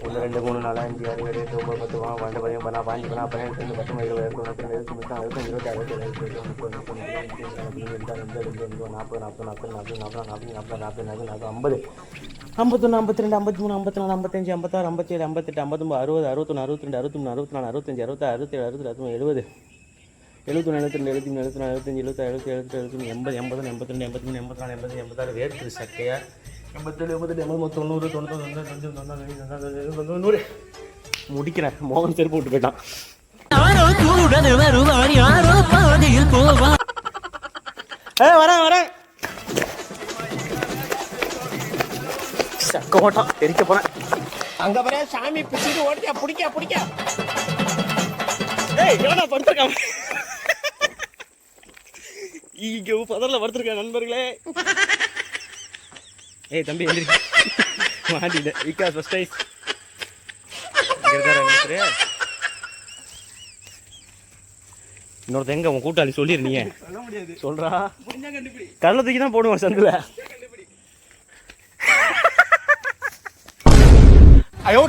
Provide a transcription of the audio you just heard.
1 2 3 4 5 6 7 8 9 10 12 13 14 15 16 17 18 19 20 21 22 51 52 53 54 55 56 57 58 59 60 61 62 63 64 65 66 67 68 69 60 61 62 63 64 65 66 67 68 69 70 71 72 73 74 75 76 77 77 80 80 82 83 84 86 வேர்த்து சக்கையா 87 88 90 90 100 முடிக்கிறேன். மோகன் செருப்பு விட்டு போயிட்டான். வரேன் சக்க ஓட்டம் தெரிக்க போறேன். அங்க பாரு சாமி பிடிச்சிட்டு ஓடியா பிடிக்க ஏய் எவனா படுத்துருக்கான் ஈகோ பதறல படுத்துருக்கேன் நண்பர்களே. ஏய் தம்பி எந்திரி மாட்டிட்ட விகாஸ் ஃபர்ஸ்ட் டைம் இன்னொருத்த எங்க உன் கூட்டாளி சொல்லிருந்தீங்க சொல்றா கடலை தூக்கி தான் போடுவான் சந்துல. ஐயோ